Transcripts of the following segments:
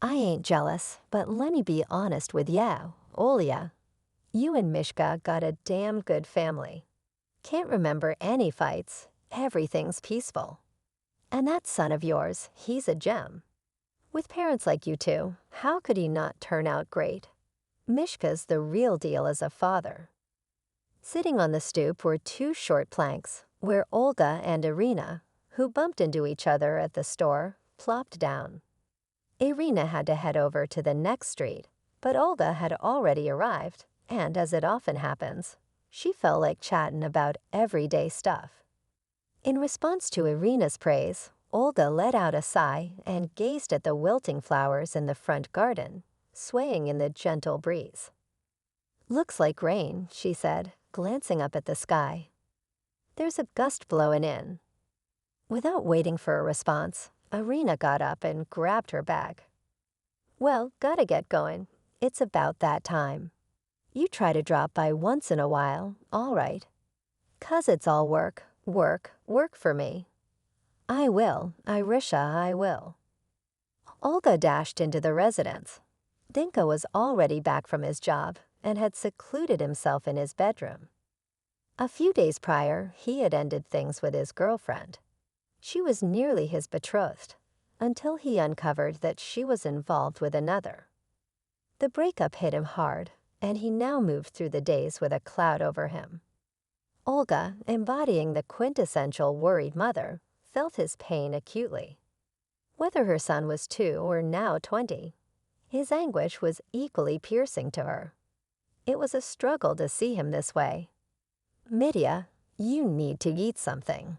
I ain't jealous, but let me be honest with ya, Olya. You and Mishka got a damn good family. Can't remember any fights. Everything's peaceful. And that son of yours, he's a gem. With parents like you two, how could he not turn out great? Mishka's the real deal as a father. Sitting on the stoop were two short planks, where Olga and Irina, who bumped into each other at the store, plopped down. Irina had to head over to the next street, but Olga had already arrived, and as it often happens, she felt like chatting about everyday stuff. In response to Irina's praise, Olga let out a sigh and gazed at the wilting flowers in the front garden, swaying in the gentle breeze. "Looks like rain," she said, glancing up at the sky. "There's a gust blowing in." Without waiting for a response, Irina got up and grabbed her bag. "Well, gotta get going. It's about that time. You try to drop by once in a while, all right. 'Cause it's all work, work, work for me. I will, Irisha, I will." Olga dashed into the residence. Dinka was already back from his job and had secluded himself in his bedroom. A few days prior, he had ended things with his girlfriend. She was nearly his betrothed, until he uncovered that she was involved with another. The breakup hit him hard, and he now moved through the days with a cloud over him. Olga, embodying the quintessential worried mother, felt his pain acutely. Whether her son was 2 or now 20, his anguish was equally piercing to her. It was a struggle to see him this way. "Mitya, you need to eat something."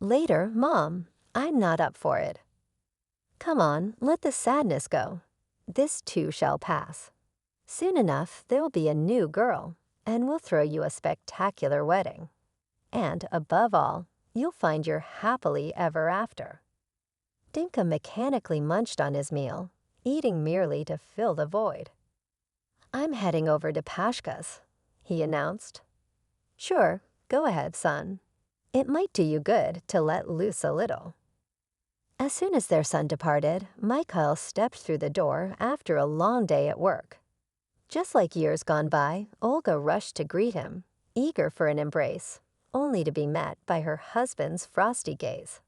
Later, "Mom, I'm not up for it." "Come on, let the sadness go. This too shall pass. Soon enough, there'll be a new girl, and we'll throw you a spectacular wedding. And above all, you'll find your happily ever after." Dinka mechanically munched on his meal, eating merely to fill the void. "I'm heading over to Pashka's," he announced. "Sure, go ahead, son. It might do you good to let loose a little." As soon as their son departed, Michael stepped through the door after a long day at work. Just like years gone by, Olga rushed to greet him, eager for an embrace, only to be met by her husband's frosty gaze.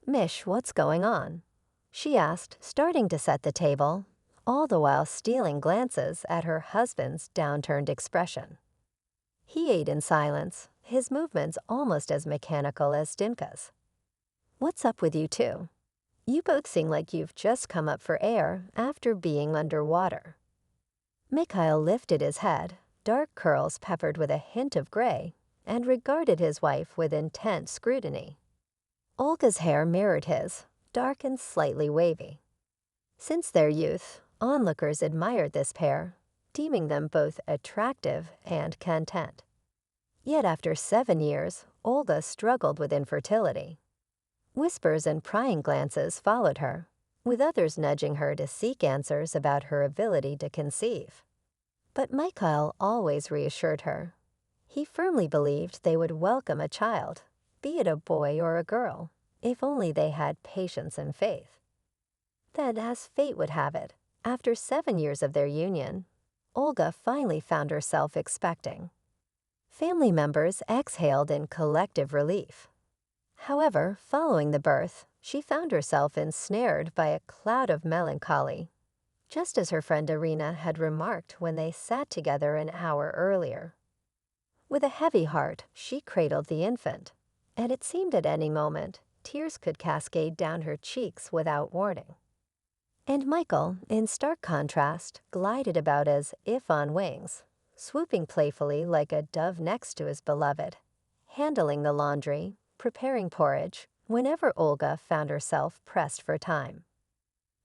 "Mish, what's going on?" she asked, starting to set the table, all the while stealing glances at her husband's downturned expression. He ate in silence, his movements almost as mechanical as Dinka's. "What's up with you two? You both seem like you've just come up for air after being underwater." Mikhail lifted his head, dark curls peppered with a hint of gray, and regarded his wife with intense scrutiny. Olga's hair mirrored his, dark and slightly wavy. Since their youth, onlookers admired this pair, deeming them both attractive and content. Yet after 7 years, Olga struggled with infertility. Whispers and prying glances followed her, with others nudging her to seek answers about her ability to conceive. But Michael always reassured her. He firmly believed they would welcome a child, be it a boy or a girl, if only they had patience and faith. Then, as fate would have it, after 7 years of their union, Olga finally found herself expecting. Family members exhaled in collective relief. However, following the birth, she found herself ensnared by a cloud of melancholy, just as her friend Irina had remarked when they sat together an hour earlier. With a heavy heart, she cradled the infant, and it seemed at any moment tears could cascade down her cheeks without warning. And Michael, in stark contrast, glided about as if on wings, swooping playfully like a dove next to his beloved, handling the laundry, preparing porridge, whenever Olga found herself pressed for time.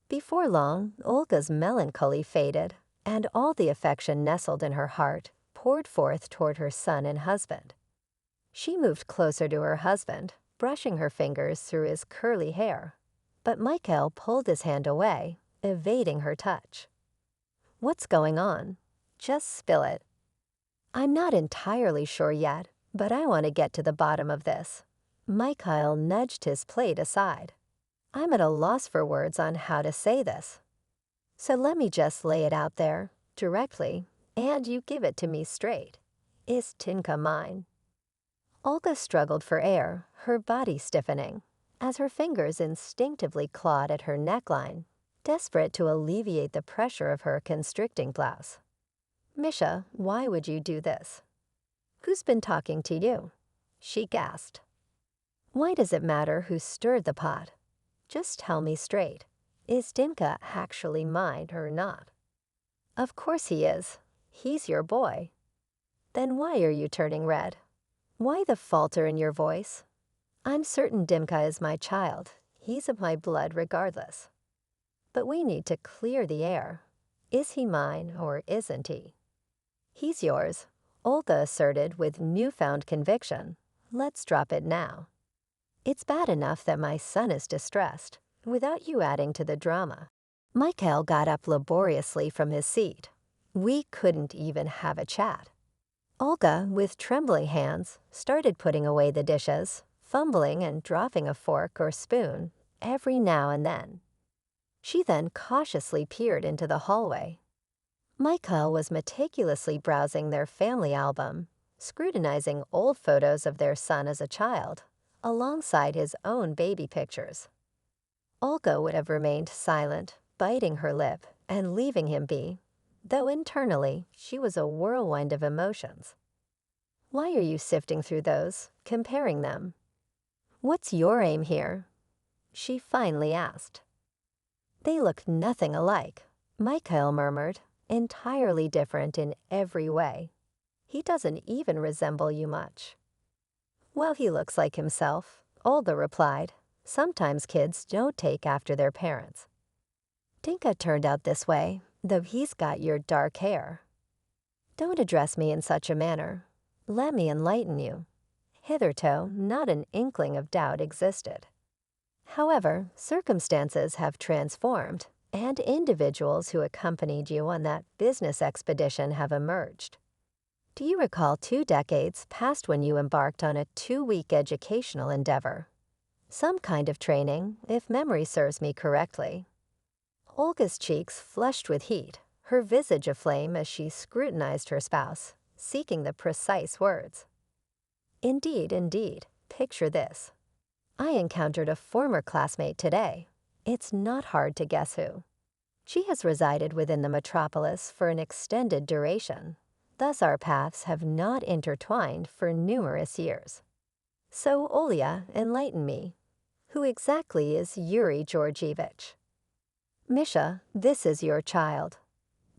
Before long, Olga's melancholy faded, and all the affection nestled in her heart poured forth toward her son and husband. She moved closer to her husband, brushing her fingers through his curly hair, but Michael pulled his hand away, evading her touch. "What's going on? Just spill it." "I'm not entirely sure yet, but I want to get to the bottom of this." Michael nudged his plate aside. "I'm at a loss for words on how to say this, So let me just lay it out there, directly, and you give it to me straight. Is Tinka mine? Olga struggled for air, her body stiffening, as her fingers instinctively clawed at her neckline, desperate to alleviate the pressure of her constricting blouse. Misha, why would you do this? Who's been talking to you? She gasped. Why does it matter who stirred the pot? Just tell me straight. Is Dinka actually mine or not? Of course he is. He's your boy. Then why are you turning red? Why the falter in your voice? I'm certain Dimka is my child. He's of my blood regardless. But we need to clear the air. Is he mine or isn't he? He's yours, Olga asserted with newfound conviction. Let's drop it now. It's bad enough that my son is distressed, without you adding to the drama. Michael got up laboriously from his seat. We couldn't even have a chat. Olga, with trembling hands, started putting away the dishes, fumbling and dropping a fork or spoon every now and then. She then cautiously peered into the hallway. Michael was meticulously browsing their family album, scrutinizing old photos of their son as a child, alongside his own baby pictures. Olga would have remained silent, biting her lip and leaving him be, though internally she was a whirlwind of emotions. Why are you sifting through those, comparing them? What's your aim here? She finally asked. They look nothing alike, Michael murmured, entirely different in every way. He doesn't even resemble you much. Well, he looks like himself, Olga replied. Sometimes kids don't take after their parents. Dinka turned out this way, though he's got your dark hair. Don't address me in such a manner. Let me enlighten you. Hitherto, not an inkling of doubt existed. However, circumstances have transformed, and individuals who accompanied you on that business expedition have emerged. Do you recall 2 decades past when you embarked on a 2-week educational endeavor? Some kind of training, if memory serves me correctly. Olga's cheeks flushed with heat, her visage aflame as she scrutinized her spouse, seeking the precise words. Indeed, indeed. Picture this. I encountered a former classmate today. It's not hard to guess who. She has resided within the metropolis for an extended duration. Thus our paths have not intertwined for numerous years. So, Olya, enlighten me. Who exactly is Yuri Georgievich? Misha, this is your child.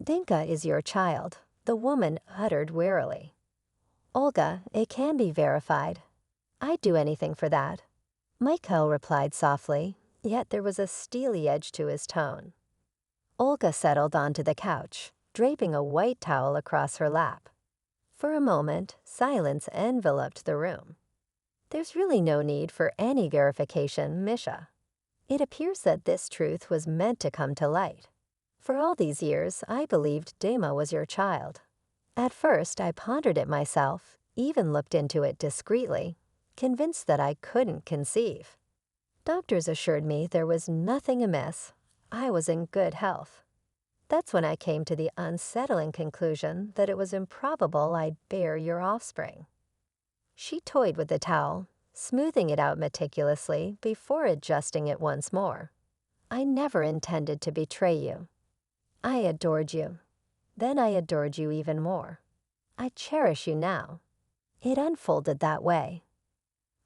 Dinka is your child, the woman uttered wearily. Olga, it can be verified. I'd do anything for that. Michael replied softly, yet there was a steely edge to his tone. Olga settled onto the couch, draping a white towel across her lap. For a moment, silence enveloped the room. There's really no need for any verification, Misha. It appears that this truth was meant to come to light. For all these years, I believed Dema was your child. At first, I pondered it myself, even looked into it discreetly, convinced that I couldn't conceive. Doctors assured me there was nothing amiss. I was in good health. That's when I came to the unsettling conclusion that it was improbable I'd bear your offspring. She toyed with the towel, smoothing it out meticulously before adjusting it once more. I never intended to betray you. I adored you. Then I adored you even more. I cherish you now. It unfolded that way.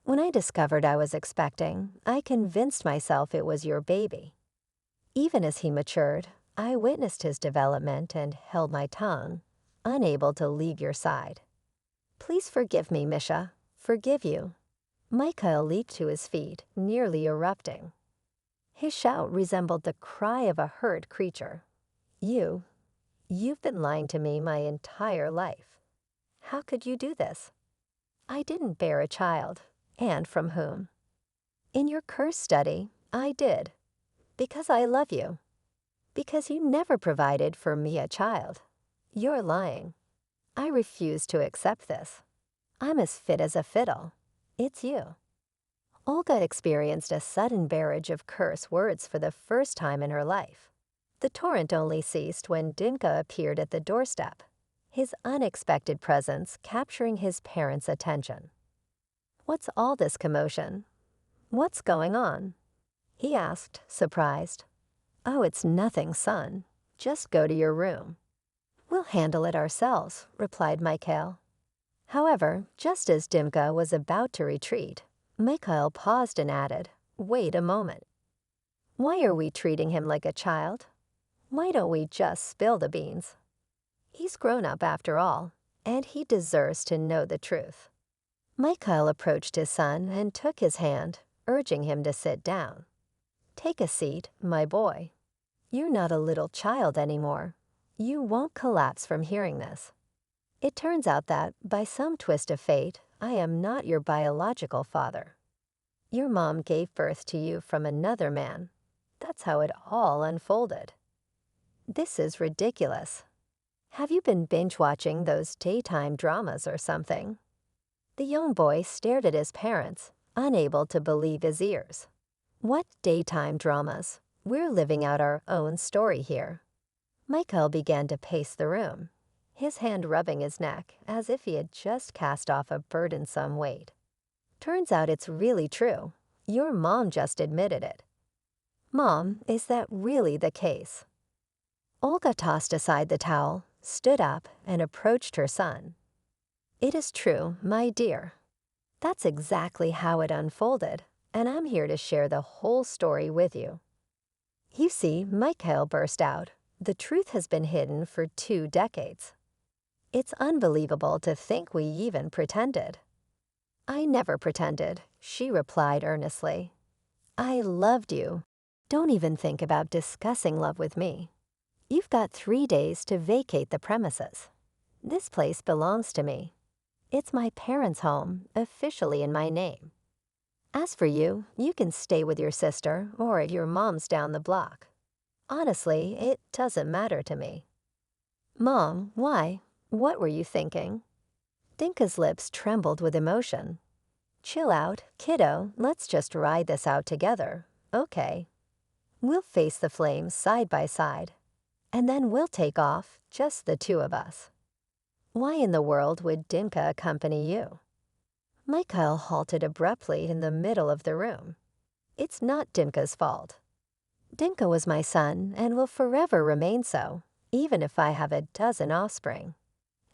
When I discovered I was expecting, I convinced myself it was your baby. Even as he matured, I witnessed his development and held my tongue, unable to leave your side. Please forgive me, Misha. Forgive you. Michael leaped to his feet, nearly erupting. His shout resembled the cry of a hurt creature. You've been lying to me my entire life. How could you do this? I didn't bear a child, and from whom? In your curse study, I did. Because I love you. Because you never provided for me a child. You're lying. I refuse to accept this. I'm as fit as a fiddle. It's you. Olga experienced a sudden barrage of curse words for the first time in her life. The torrent only ceased when Dinka appeared at the doorstep, his unexpected presence capturing his parents' attention. "What's all this commotion? What's going on?" he asked, surprised. "Oh, it's nothing, son. Just go to your room." "We'll handle it ourselves," replied Michael. However, just as Dimka was about to retreat, Michael paused and added, "Wait a moment. Why are we treating him like a child? Why don't we just spill the beans? He's grown up after all, and he deserves to know the truth." Michael approached his son and took his hand, urging him to sit down. "Take a seat, my boy. You're not a little child anymore. You won't collapse from hearing this. It turns out that, by some twist of fate, I am not your biological father. Your mom gave birth to you from another man. That's how it all unfolded. This is ridiculous. Have you been binge-watching those daytime dramas or something?" The young boy stared at his parents, unable to believe his ears. "What daytime dramas? We're living out our own story here." Michael began to pace the room, his hand rubbing his neck as if he had just cast off a burdensome weight. "Turns out it's really true. Your mom just admitted it." "Mom, is that really the case?" Olga tossed aside the towel, stood up, and approached her son. "It is true, my dear. That's exactly how it unfolded, and I'm here to share the whole story with you." "You see," Michael burst out, "the truth has been hidden for 2 decades. It's unbelievable to think we even pretended." "I never pretended," she replied earnestly. "I loved you. Don't even think about discussing love with me. You've got 3 days to vacate the premises. This place belongs to me. It's my parents' home, officially in my name. As for you, you can stay with your sister or at your mom's down the block. Honestly, it doesn't matter to me." "Mom, why? What were you thinking?" Dinka's lips trembled with emotion. "Chill out, kiddo. Let's just ride this out together, okay? We'll face the flames side by side, and then we'll take off, just the 2 of us. Why in the world would Dinka accompany you?" Michael halted abruptly in the middle of the room. "It's not Dinka's fault. Dinka was my son and will forever remain so, even if I have a dozen offspring.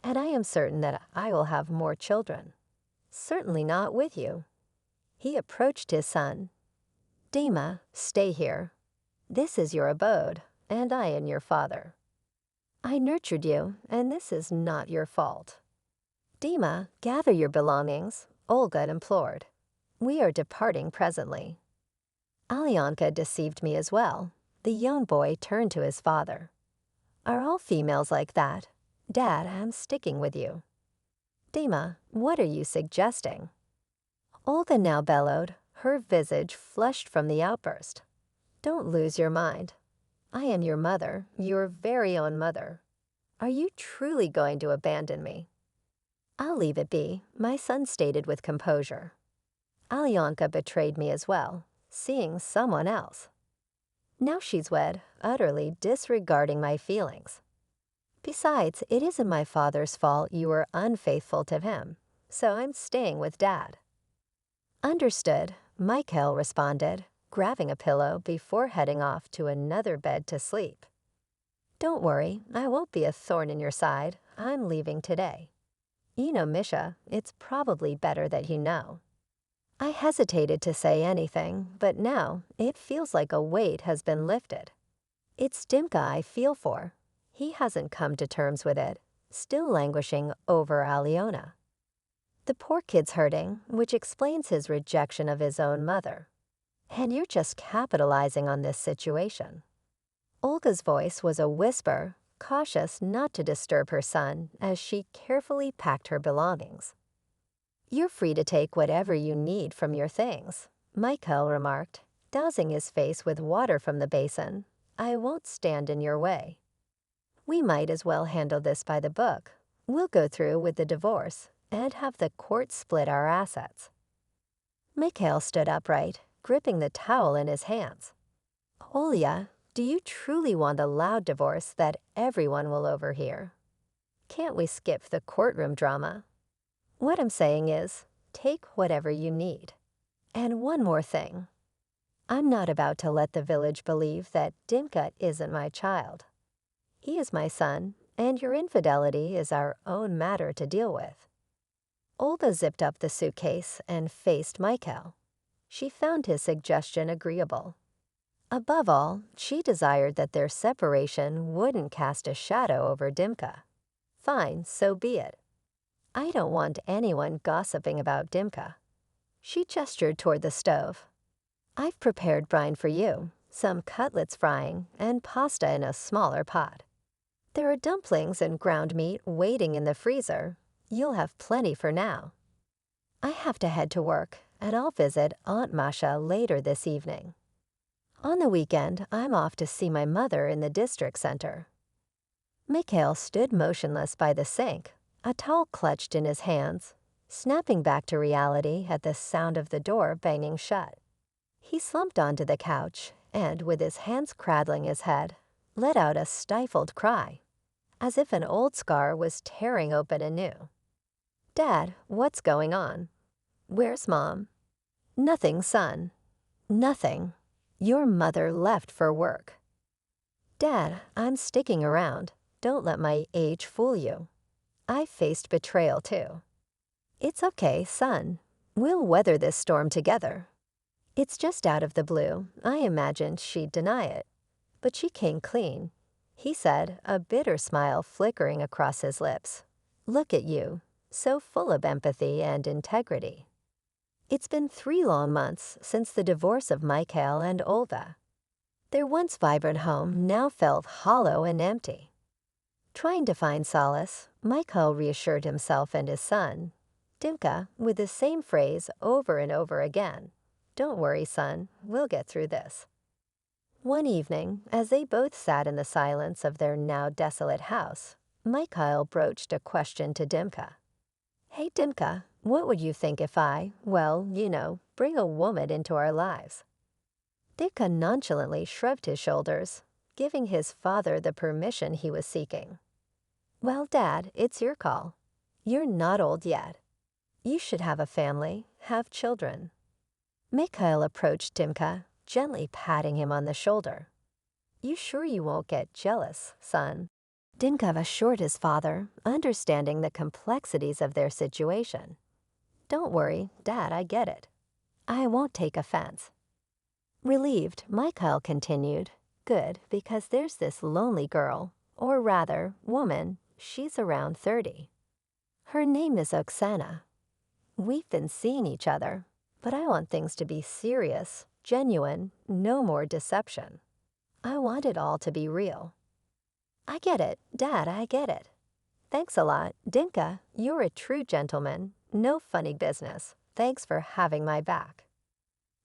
And I am certain that I will have more children. Certainly not with you." He approached his son. "Dima, stay here. This is your abode, and I am your father. I nurtured you, and this is not your fault. Dima, gather your belongings," Olga implored. "We are departing presently." "Alyonka deceived me as well." The young boy turned to his father. "Are all females like that? Dad, I'm sticking with you." "Dima, what are you suggesting?" Olga now bellowed, her visage flushed from the outburst. "Don't lose your mind. I am your mother, your very own mother. Are you truly going to abandon me?" "I'll leave it be," my son stated with composure. "Alyonka betrayed me as well, seeing someone else. Now she's wed, utterly disregarding my feelings. Besides, it isn't my father's fault you were unfaithful to him, so I'm staying with Dad." "Understood," Michael responded, grabbing a pillow before heading off to another bed to sleep. "Don't worry, I won't be a thorn in your side. I'm leaving today. You know, Misha, it's probably better that you know." I hesitated to say anything, but now it feels like a weight has been lifted. It's Dimka I feel for. He hasn't come to terms with it, still languishing over Alyona. The poor kid's hurting, which explains his rejection of his own mother. And you're just capitalizing on this situation. Olga's voice was a whisper, cautious not to disturb her son as she carefully packed her belongings. "You're free to take whatever you need from your things," Michael remarked, dousing his face with water from the basin. "I won't stand in your way. We might as well handle this by the book. We'll go through with the divorce and have the court split our assets." Michael stood upright, gripping the towel in his hands. "Olya, Do you truly want a loud divorce that everyone will overhear? Can't we skip the courtroom drama? What I'm saying is, take whatever you need. And one more thing. I'm not about to let the village believe that Dimka isn't my child. He is my son, and your infidelity is our own matter to deal with. Olga zipped up the suitcase and faced Michael. She found his suggestion agreeable. Above all, she desired that their separation wouldn't cast a shadow over Dimka. Fine, so be it. I don't want anyone gossiping about Dimka. She gestured toward the stove. I've prepared brine for you, some cutlets frying, and pasta in a smaller pot. There are dumplings and ground meat waiting in the freezer. You'll have plenty for now. I have to head to work, and I'll visit Aunt Masha later this evening. On the weekend, I'm off to see my mother in the district center. Mikhail stood motionless by the sink, a towel clutched in his hands, snapping back to reality at the sound of the door banging shut. He slumped onto the couch and, with his hands cradling his head, let out a stifled cry, as if an old scar was tearing open anew. Dad, what's going on? Where's Mom? Nothing, son. Nothing. Your mother left for work. Dad, I'm sticking around. Don't let my age fool you. I faced betrayal too. It's okay, son. We'll weather this storm together. It's just out of the blue. I imagined she'd deny it. But she came clean, he said, a bitter smile flickering across his lips. Look at you, so full of empathy and integrity. It's been 3 long months since the divorce of Michael and Olga. Their once vibrant home now felt hollow and empty. Trying to find solace, Michael reassured himself and his son, Dimka, with the same phrase over and over again. Don't worry, son, we'll get through this. One evening, as they both sat in the silence of their now desolate house, Michael broached a question to Dimka. Hey, Dimka, what would you think if I, bring a woman into our lives? Dimka nonchalantly shrugged his shoulders, giving his father the permission he was seeking. Well, Dad, it's your call. You're not old yet. You should have a family, have children. Mikhail approached Dimka, gently patting him on the shoulder. You sure you won't get jealous, son? Dimka assured his father, understanding the complexities of their situation. Don't worry, Dad, I get it. I won't take offense. Relieved, Mikhail continued, good, because there's this lonely girl, or rather, woman, she's around 30. Her name is Oksana. We've been seeing each other, but I want things to be serious, genuine, no more deception. I want it all to be real. I get it, Dad, I get it. Thanks a lot, Dimka, you're a true gentleman. No funny business. Thanks for having my back.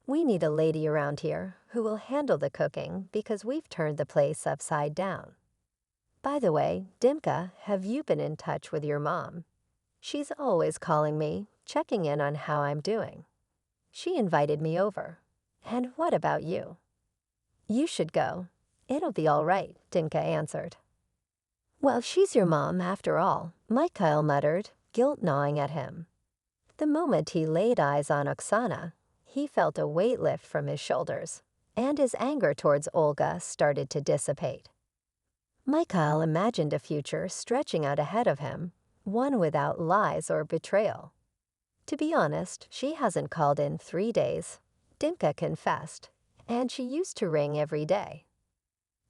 We need a lady around here who will handle the cooking because we've turned the place upside down. By the way, Dimka, have you been in touch with your mom? She's always calling me, checking in on how I'm doing. She invited me over. And what about you? You should go. It'll be all right, Dimka answered. Well, she's your mom after all, Mikhail muttered, guilt gnawing at him. The moment he laid eyes on Oksana, he felt a weight lift from his shoulders, and his anger towards Olga started to dissipate. Mikhail imagined a future stretching out ahead of him, one without lies or betrayal. To be honest, she hasn't called in 3 days, Dimka confessed, and she used to ring every day.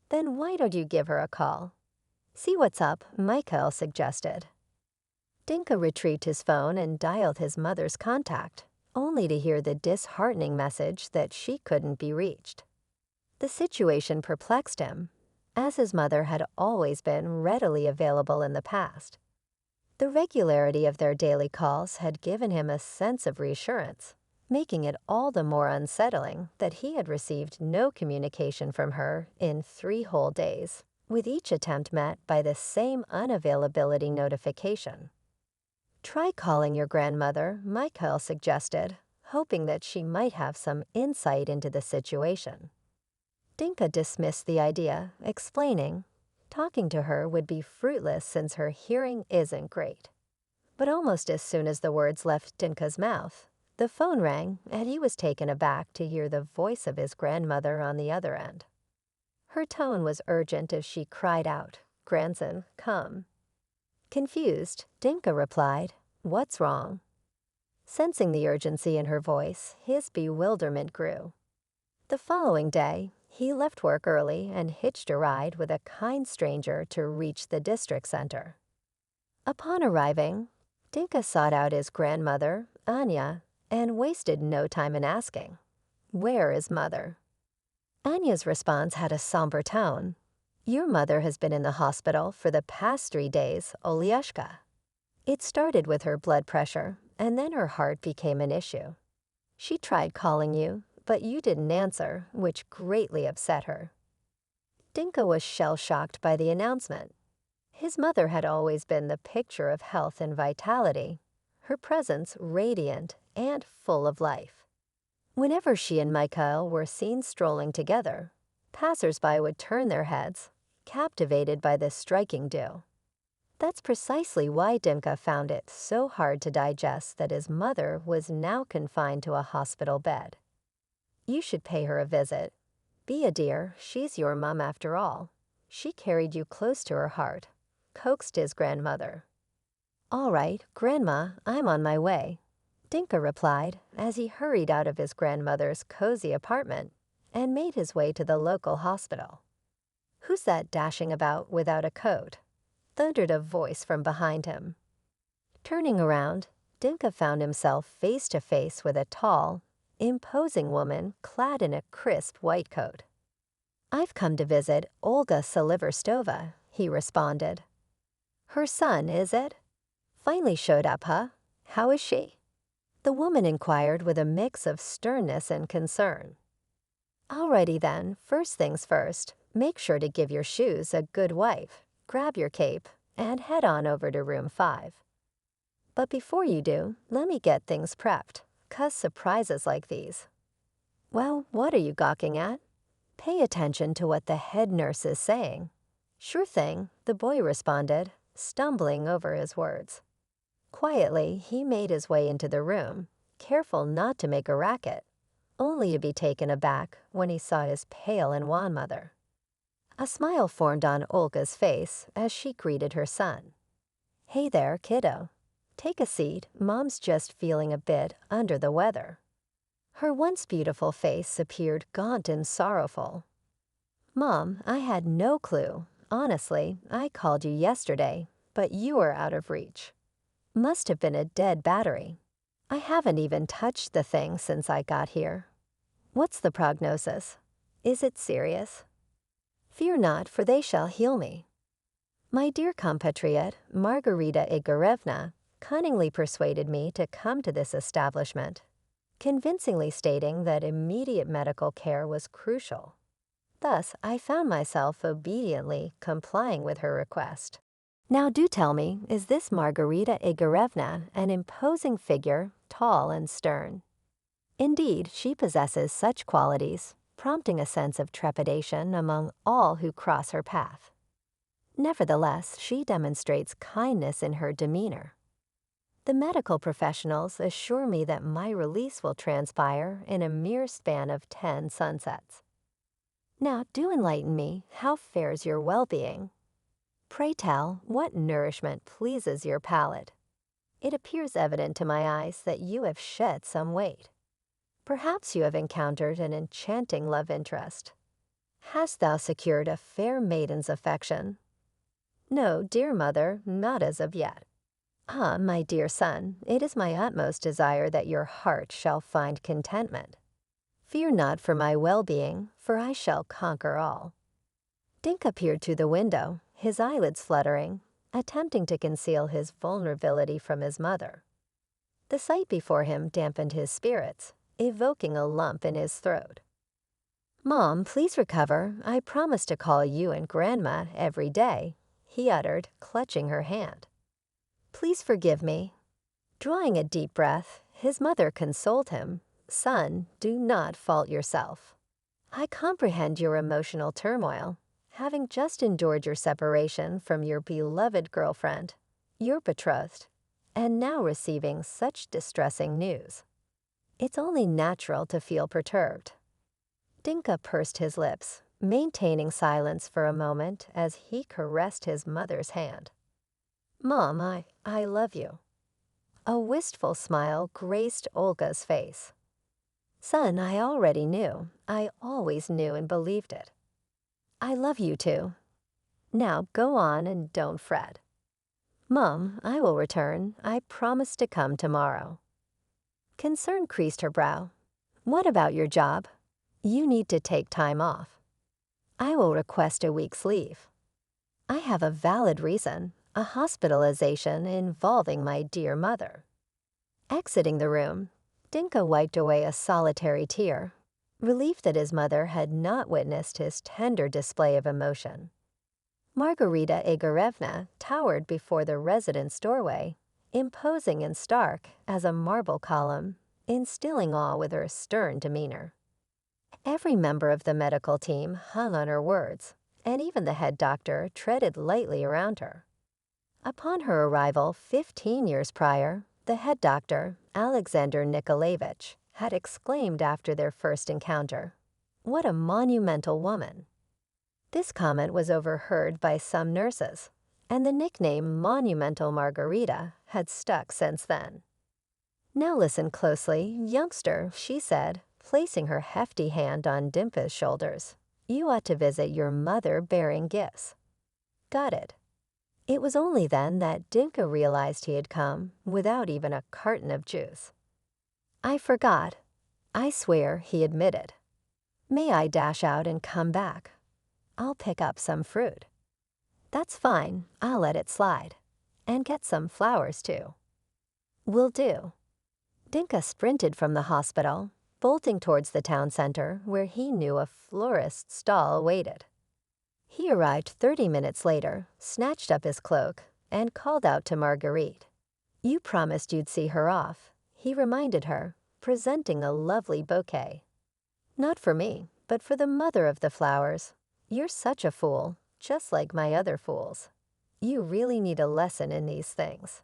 Then why don't you give her a call? See what's up, Mikhail suggested. Dimka retrieved his phone and dialed his mother's contact, only to hear the disheartening message that she couldn't be reached. The situation perplexed him, as his mother had always been readily available in the past. The regularity of their daily calls had given him a sense of reassurance, making it all the more unsettling that he had received no communication from her in 3 whole days, with each attempt met by the same unavailability notification. Try calling your grandmother, Mikhail suggested, hoping that she might have some insight into the situation. Dinka dismissed the idea, explaining, talking to her would be fruitless since her hearing isn't great. But almost as soon as the words left Dinka's mouth, the phone rang and he was taken aback to hear the voice of his grandmother on the other end. Her tone was urgent as she cried out, "Grandson, come." Confused, Dinka replied, "What's wrong?" Sensing the urgency in her voice, his bewilderment grew. The following day, he left work early and hitched a ride with a kind stranger to reach the district center. Upon arriving, Dinka sought out his grandmother, Anya, and wasted no time in asking, "Where is Mother?" Anya's response had a somber tone. "Your mother has been in the hospital for the past 3 days, Olyashka." It started with her blood pressure, and then her heart became an issue. She tried calling you, but you didn't answer, which greatly upset her. Dinka was shell-shocked by the announcement. His mother had always been the picture of health and vitality, her presence radiant and full of life. Whenever she and Michael were seen strolling together, passers-by would turn their heads, captivated by this striking duo. That's precisely why Dinka found it so hard to digest that his mother was now confined to a hospital bed. "You should pay her a visit. Be a dear, she's your mom after all. She carried you close to her heart," coaxed his grandmother. "All right, Grandma, I'm on my way," Dinka replied as he hurried out of his grandmother's cozy apartment and made his way to the local hospital. "Who's that dashing about without a coat?" thundered a voice from behind him. Turning around, Dinka found himself face to face with a tall, imposing woman clad in a crisp white coat. "I've come to visit Olga Saliverstova," he responded. "Her son, is it? Finally showed up, huh? How is she?" The woman inquired with a mix of sternness and concern. "Alrighty then, first things first, make sure to give your shoes a good wipe, grab your cape, and head on over to room 5. But before you do, let me get things prepped, 'cause surprises like these." "Well, what are you gawking at? Pay attention to what the head nurse is saying." "Sure thing," the boy responded, stumbling over his words. Quietly, he made his way into the room, careful not to make a racket, only to be taken aback when he saw his pale and wan mother. A smile formed on Olga's face as she greeted her son. "Hey there, kiddo. Take a seat, Mom's just feeling a bit under the weather." Her once beautiful face appeared gaunt and sorrowful. "Mom, I had no clue. Honestly, I called you yesterday, but you were out of reach. Must have been a dead battery. I haven't even touched the thing since I got here. What's the prognosis? Is it serious?" "Fear not, for they shall heal me." My dear compatriot, Margarita Igorevna, cunningly persuaded me to come to this establishment, convincingly stating that immediate medical care was crucial. Thus, I found myself obediently complying with her request. Now do tell me, is this Margarita Igorevna an imposing figure, tall and stern? Indeed, she possesses such qualities, prompting a sense of trepidation among all who cross her path. Nevertheless, she demonstrates kindness in her demeanor. The medical professionals assure me that my release will transpire in a mere span of 10 sunsets. Now do enlighten me, how fares your well-being? Pray tell, what nourishment pleases your palate? It appears evident to my eyes that you have shed some weight. Perhaps you have encountered an enchanting love interest. Hast thou secured a fair maiden's affection? No, dear mother, not as of yet. Ah, my dear son, it is my utmost desire that your heart shall find contentment. Fear not for my well-being, for I shall conquer all. Dinka peered through the window, his eyelids fluttering, attempting to conceal his vulnerability from his mother. The sight before him dampened his spirits, evoking a lump in his throat. "Mom, please recover. I promise to call you and Grandma every day," he uttered, clutching her hand. "Please forgive me." Drawing a deep breath, his mother consoled him. "Son, do not fault yourself. I comprehend your emotional turmoil, having just endured your separation from your beloved girlfriend, your betrothed, and now receiving such distressing news. It's only natural to feel perturbed. Dinka pursed his lips, maintaining silence for a moment as he caressed his mother's hand. Mom, I love you. A wistful smile graced Olga's face. Son, I already knew. I always knew and believed it. I love you too. Now go on and don't fret. Mom, I will return. I promise to come tomorrow. Concern creased her brow. What about your job? You need to take time off. I will request a week's leave. I have a valid reason, a hospitalization involving my dear mother. Exiting the room, Dinka wiped away a solitary tear, relief that his mother had not witnessed his tender display of emotion. Margarita Igorevna towered before the residence doorway, imposing and stark as a marble column, instilling awe with her stern demeanor. Every member of the medical team hung on her words, and even the head doctor treaded lightly around her. Upon her arrival 15 years prior, the head doctor, Alexander Nikolaevich, had exclaimed after their first encounter, "What a monumental woman!" This comment was overheard by some nurses, and the nickname Monumental Margarita had stuck since then. Now listen closely, youngster, she said, placing her hefty hand on Dimpa's shoulders. You ought to visit your mother bearing gifts. Got it. It was only then that Dinka realized he had come without even a carton of juice. I forgot. I swear, he admitted. May I dash out and come back? I'll pick up some fruit. That's fine, I'll let it slide. And get some flowers too. Will do. Dinka sprinted from the hospital, bolting towards the town center where he knew a florist's stall waited. He arrived 30 minutes later, snatched up his cloak, and called out to Marguerite. You promised you'd see her off, he reminded her, presenting a lovely bouquet. Not for me, but for the mother of the flowers. You're such a fool, just like my other fools. You really need a lesson in these things.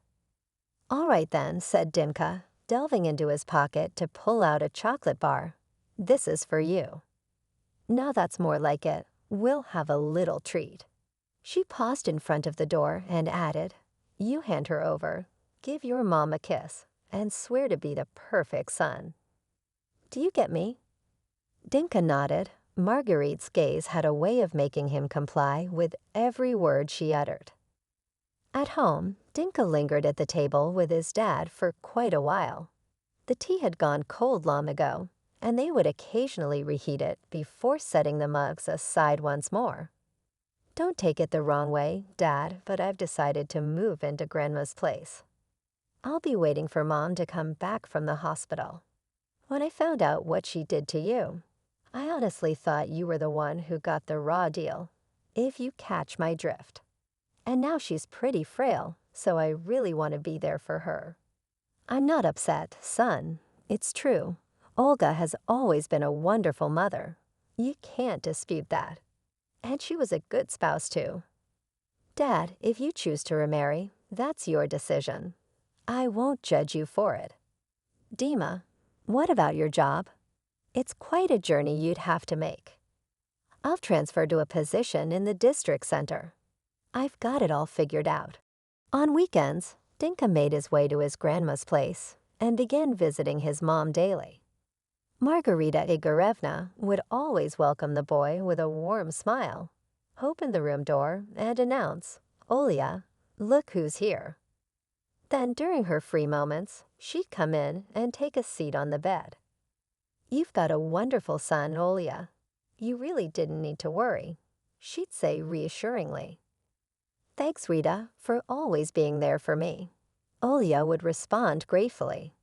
All right then, said Dimka, delving into his pocket to pull out a chocolate bar. This is for you. Now that's more like it. We'll have a little treat. She paused in front of the door and added, You hand her over, give your mom a kiss, and swear to be the perfect son. Do you get me? Dinka nodded. Marguerite's gaze had a way of making him comply with every word she uttered. At home, Dinka lingered at the table with his dad for quite a while. The tea had gone cold long ago, and they would occasionally reheat it before setting the mugs aside once more. Don't take it the wrong way, Dad, but I've decided to move into Grandma's place. I'll be waiting for Mom to come back from the hospital. When I found out what she did to you, I honestly thought you were the one who got the raw deal, if you catch my drift. And now she's pretty frail, so I really want to be there for her. I'm not upset, son. It's true. Olga has always been a wonderful mother. You can't dispute that. And she was a good spouse, too. Dad, if you choose to remarry, that's your decision. I won't judge you for it. Dima, what about your job? It's quite a journey you'd have to make. I'll transfer to a position in the district center. I've got it all figured out. On weekends, Dinka made his way to his grandma's place and began visiting his mom daily. Margarita Igorevna would always welcome the boy with a warm smile, open the room door, and announce, Olia, look who's here. Then, during her free moments, she'd come in and take a seat on the bed. You've got a wonderful son, Olia. You really didn't need to worry, she'd say reassuringly. Thanks, Rita, for always being there for me. Olia would respond gratefully.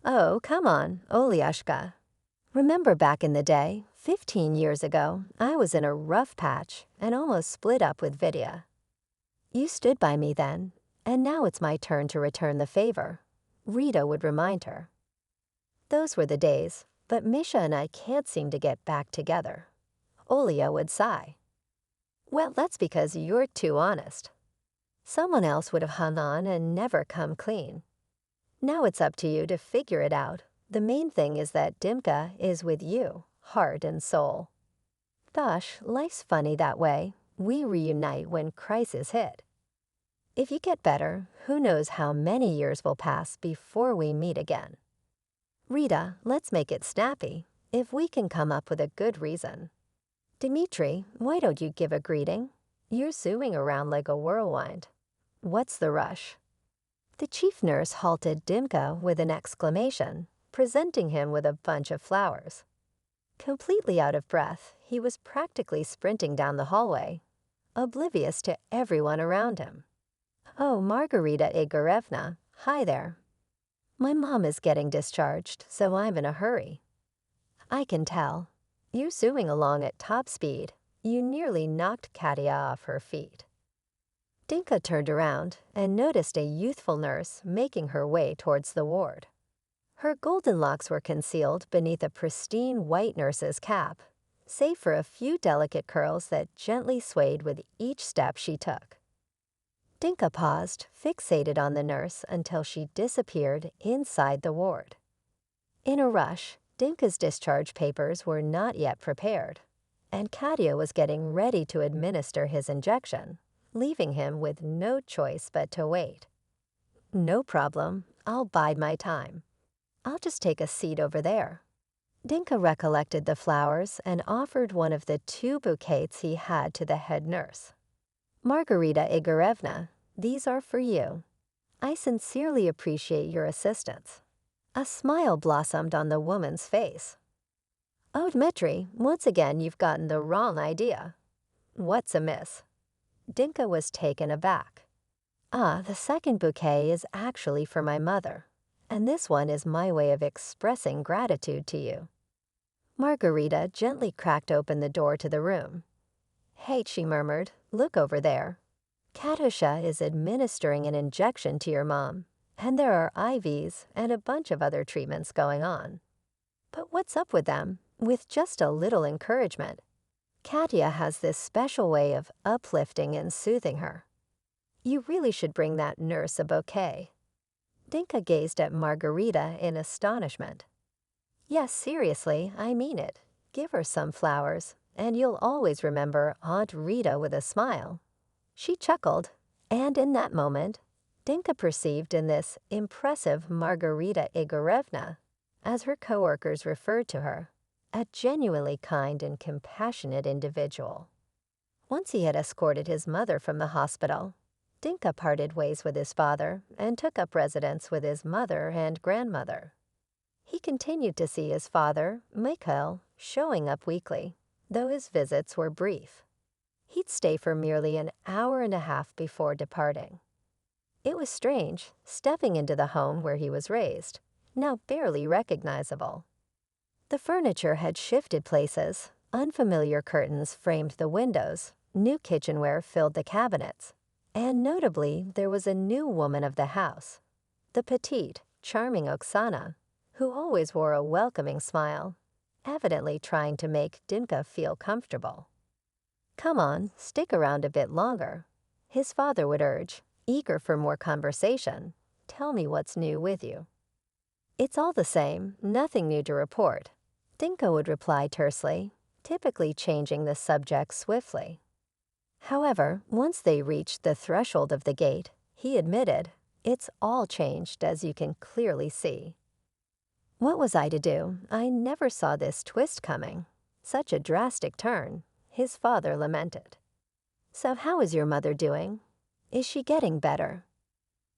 Oh, come on, Oliashka. Remember back in the day, 15 years ago, I was in a rough patch and almost split up with Vidya. You stood by me then, and now it's my turn to return the favor, Rita would remind her. Those were the days. but Misha and I can't seem to get back together." Olia would sigh. "Well, that's because you're too honest. Someone else would have hung on and never come clean. Now it's up to you to figure it out. The main thing is that Dimka is with you, heart and soul. Gosh, life's funny that way. We reunite when crisis hit. If you get better, who knows how many years will pass before we meet again. Rita, let's make it snappy, if we can come up with a good reason. Dimitri, why don't you give a greeting? You're zooming around like a whirlwind. What's the rush?" The chief nurse halted Dimka with an exclamation, presenting him with a bunch of flowers. Completely out of breath, he was practically sprinting down the hallway, oblivious to everyone around him. "Oh, Margarita Igorevna, hi there. My mom is getting discharged, so I'm in a hurry." "I can tell. You're zooming along at top speed. You nearly knocked Katia off her feet." Dinka turned around and noticed a youthful nurse making her way towards the ward. Her golden locks were concealed beneath a pristine white nurse's cap, save for a few delicate curls that gently swayed with each step she took. Dinka paused, fixated on the nurse until she disappeared inside the ward. In a rush, Dinka's discharge papers were not yet prepared, and Katia was getting ready to administer his injection, leaving him with no choice but to wait. "No problem, I'll bide my time. I'll just take a seat over there." Dinka recollected the flowers and offered one of the 2 bouquets he had to the head nurse. "Margarita Igorevna, these are for you. I sincerely appreciate your assistance." A smile blossomed on the woman's face. "Oh, Dmitri, once again you've gotten the wrong idea. What's amiss?" Dinka was taken aback. "Ah, the second bouquet is actually for my mother, and this one is my way of expressing gratitude to you." Margarita gently cracked open the door to the room. "Hey," she murmured, "look over there. Katusha is administering an injection to your mom, and there are IVs and a bunch of other treatments going on. But what's up with them? With just a little encouragement. Katia has this special way of uplifting and soothing her. You really should bring that nurse a bouquet." Dinka gazed at Margarita in astonishment. "Yes, seriously, I mean it. Give her some flowers, and you'll always remember Aunt Rita with a smile." She chuckled, and in that moment, Dinka perceived in this impressive Margarita Igorevna, as her coworkers referred to her, a genuinely kind and compassionate individual. Once he had escorted his mother from the hospital, Dinka parted ways with his father and took up residence with his mother and grandmother. He continued to see his father, Mikhail, showing up weekly, though his visits were brief. He'd stay for merely an hour and a half before departing. It was strange, stepping into the home where he was raised, now barely recognizable. The furniture had shifted places, unfamiliar curtains framed the windows, new kitchenware filled the cabinets, and notably there was a new woman of the house, the petite, charming Oksana, who always wore a welcoming smile, evidently trying to make Dinka feel comfortable. "Come on, stick around a bit longer," his father would urge, eager for more conversation. "Tell me what's new with you." "It's all the same, nothing new to report," Dinka would reply tersely, typically changing the subject swiftly. However, once they reached the threshold of the gate, he admitted, "It's all changed, as you can clearly see." "What was I to do? I never saw this twist coming. Such a drastic turn," his father lamented. "So how is your mother doing? Is she getting better?"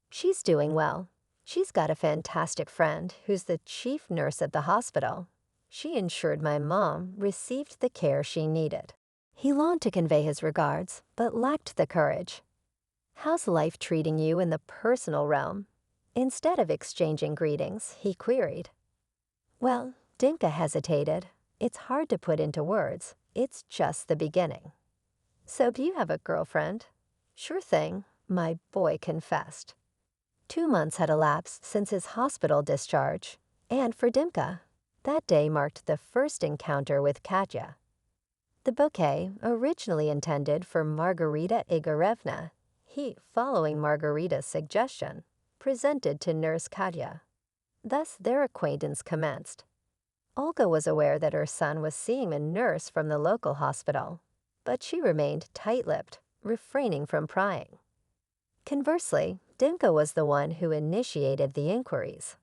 "She's doing well. She's got a fantastic friend who's the chief nurse at the hospital. She ensured my mom received the care she needed." He longed to convey his regards, but lacked the courage. "How's life treating you in the personal realm?" Instead of exchanging greetings, he queried. "Well," Dinka hesitated. "It's hard to put into words. It's just the beginning." "So do you have a girlfriend?" "Sure thing," my boy confessed. 2 months had elapsed since his hospital discharge, and for Dimka, That day marked the first encounter with Katya. The bouquet, originally intended for Margarita Igorevna, he, following Margarita's suggestion, presented to Nurse Katya. Thus their acquaintance commenced. Olga was aware that her son was seeing a nurse from the local hospital, but she remained tight-lipped, refraining from prying. Conversely, Dimka was the one who initiated the inquiries.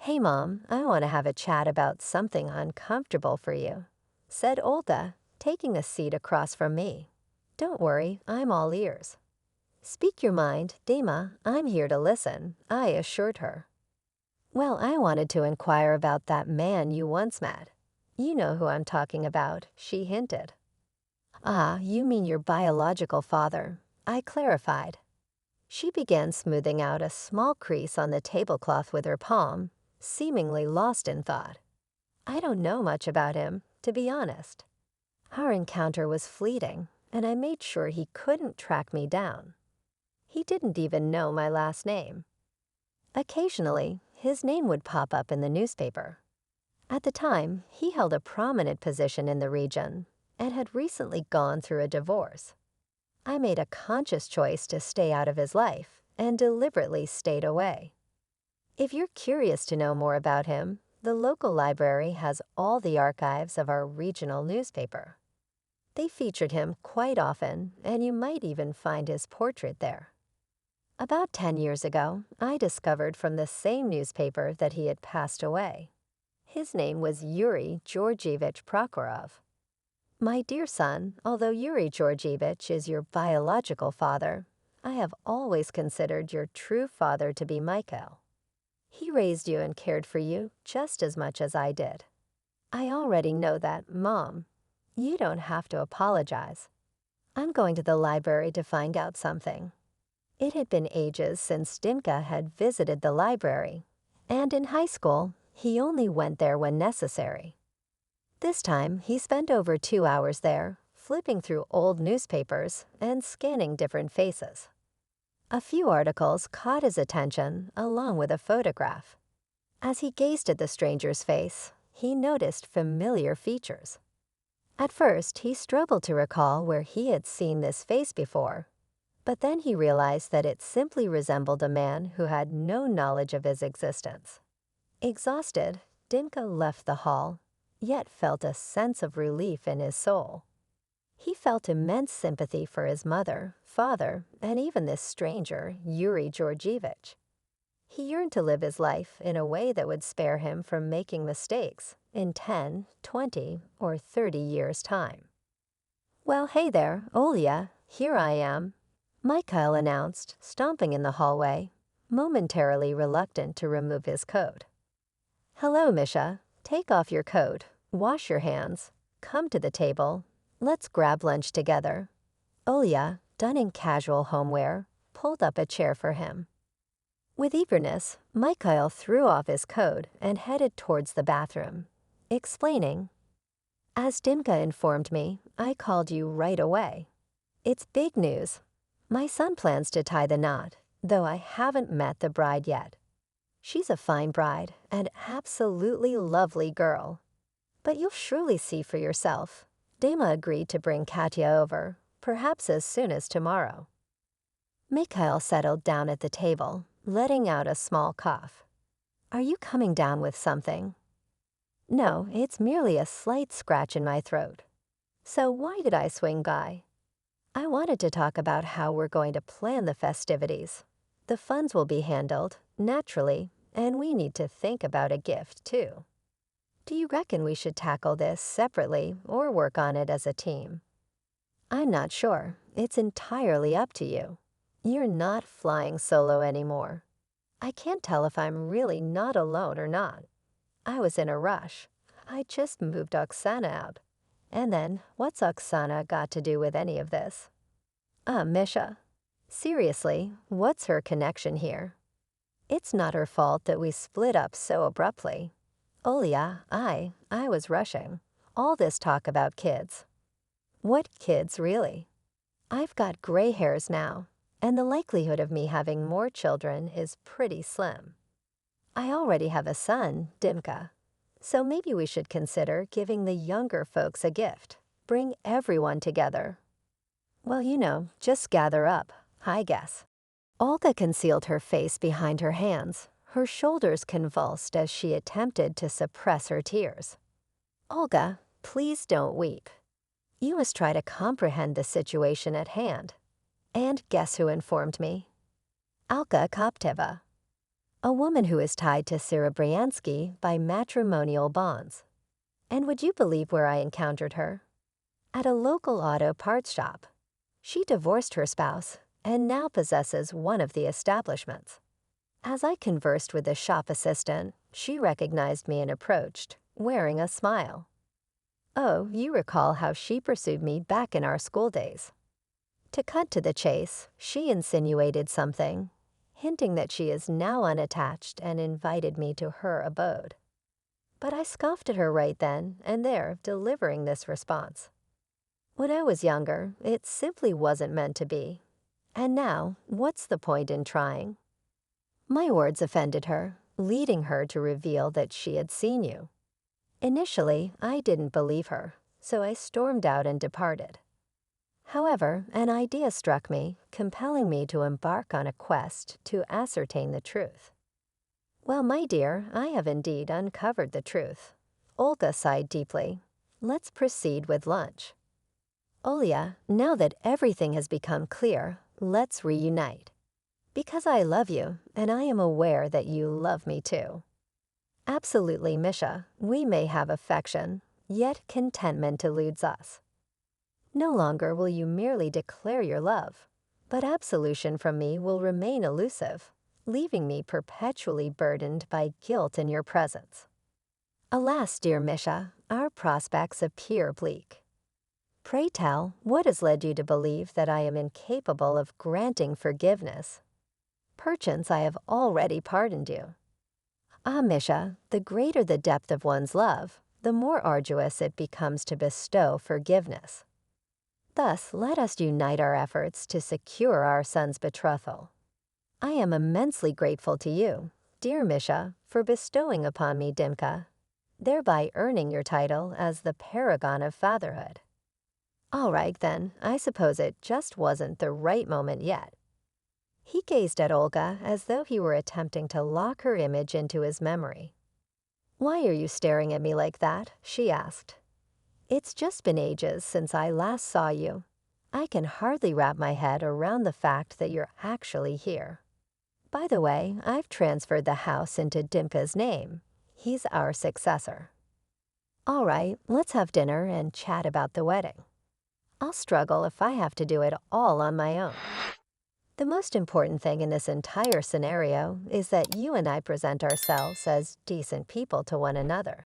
"Hey, Mom, I want to have a chat about something uncomfortable for you," said Olga, taking a seat across from me. "Don't worry, I'm all ears." "Speak your mind, Dima, I'm here to listen," I assured her. "Well, I wanted to inquire about that man you once met. You know who I'm talking about," she hinted. "Ah, you mean your biological father," I clarified. She began smoothing out a small crease on the tablecloth with her palm, seemingly lost in thought. "I don't know much about him, to be honest. Our encounter was fleeting, and I made sure he couldn't track me down. He didn't even know my last name. Occasionally, his name would pop up in the newspaper. At the time, he held a prominent position in the region and had recently gone through a divorce. I made a conscious choice to stay out of his life and deliberately stayed away. If you're curious to know more about him, the local library has all the archives of our regional newspaper. They featured him quite often, and you might even find his portrait there. About 10 years ago, I discovered from the same newspaper that he had passed away. His name was Yuri Georgievich Prokhorov. My dear son, although Yuri Georgievich is your biological father, I have always considered your true father to be Mikhail. He raised you and cared for you just as much as I did. I already know that, Mom. You don't have to apologize. I'm going to the library to find out something." It had been ages since Dimka had visited the library, and in high school, he only went there when necessary. This time, he spent over 2 hours there, flipping through old newspapers and scanning different faces. A few articles caught his attention, along with a photograph. As he gazed at the stranger's face, he noticed familiar features. At first, he struggled to recall where he had seen this face before, but then he realized that it simply resembled a man who had no knowledge of his existence. Exhausted, Dimka left the hall, yet felt a sense of relief in his soul. He felt immense sympathy for his mother, father, and even this stranger, Yuri Georgievich. He yearned to live his life in a way that would spare him from making mistakes in 10, 20, or 30 years' time. "Well, hey there, Olya, here I am," Mikhail announced, stomping in the hallway, momentarily reluctant to remove his coat. "Hello, Misha. Take off your coat, wash your hands, come to the table. Let's grab lunch together." Olya, done in casual homewear, pulled up a chair for him. With eagerness, Mikhail threw off his coat and headed towards the bathroom, explaining, "As Dimka informed me, I called you right away. It's big news. My son plans to tie the knot, though I haven't met the bride yet. She's a fine bride, an absolutely lovely girl. But you'll surely see for yourself. Dima agreed to bring Katya over, perhaps as soon as tomorrow." Mikhail settled down at the table, letting out a small cough. "Are you coming down with something?" "No, it's merely a slight scratch in my throat. So why did I swing by?" "I wanted to talk about how we're going to plan the festivities. The funds will be handled, naturally, and we need to think about a gift, too. Do you reckon we should tackle this separately or work on it as a team?" "I'm not sure. It's entirely up to you. You're not flying solo anymore. I can't tell if I'm really not alone or not. I was in a rush. I just moved Oksana out. And then, what's Oksana got to do with any of this?" Misha. Seriously, what's her connection here? It's not her fault that we split up so abruptly. Olya, I was rushing. All this talk about kids. What kids, really? I've got gray hairs now, and the likelihood of me having more children is pretty slim. I already have a son, Dimka. So maybe we should consider giving the younger folks a gift. Bring everyone together. Well, just gather up, I guess. Olga concealed her face behind her hands. Her shoulders convulsed as she attempted to suppress her tears. Olga, please don't weep. You must try to comprehend the situation at hand. And guess who informed me? Alka Kopteva, a woman who is tied to Serebryansky by matrimonial bonds. And would you believe where I encountered her? At a local auto parts shop. She divorced her spouse and now possesses one of the establishments. As I conversed with the shop assistant, she recognized me and approached, wearing a smile. Oh, you recall how she pursued me back in our school days. To cut to the chase, she insinuated something, hinting that she is now unattached and invited me to her abode. But I scoffed at her right then and there, delivering this response. When I was younger, it simply wasn't meant to be. And now, what's the point in trying? My words offended her, leading her to reveal that she had seen you. Initially, I didn't believe her, so I stormed out and departed. However, an idea struck me, compelling me to embark on a quest to ascertain the truth. Well, my dear, I have indeed uncovered the truth. Olga sighed deeply. Let's proceed with lunch. Olya, now that everything has become clear, let's reunite. Because I love you, and I am aware that you love me too. Absolutely, Misha, we may have affection, yet contentment eludes us. No longer will you merely declare your love, but absolution from me will remain elusive, leaving me perpetually burdened by guilt in your presence. Alas, dear Misha, our prospects appear bleak. Pray tell, what has led you to believe that I am incapable of granting forgiveness? Perchance I have already pardoned you. Ah, Misha, the greater the depth of one's love, the more arduous it becomes to bestow forgiveness. Thus, let us unite our efforts to secure our son's betrothal. I am immensely grateful to you, dear Misha, for bestowing upon me Dimka, thereby earning your title as the paragon of fatherhood. All right, then, I suppose it just wasn't the right moment yet. He gazed at Olga as though he were attempting to lock her image into his memory. Why are you staring at me like that? She asked. It's just been ages since I last saw you. I can hardly wrap my head around the fact that you're actually here. By the way, I've transferred the house into Dimka's name. He's our successor. All right, let's have dinner and chat about the wedding. I'll struggle if I have to do it all on my own. The most important thing in this entire scenario is that you and I present ourselves as decent people to one another.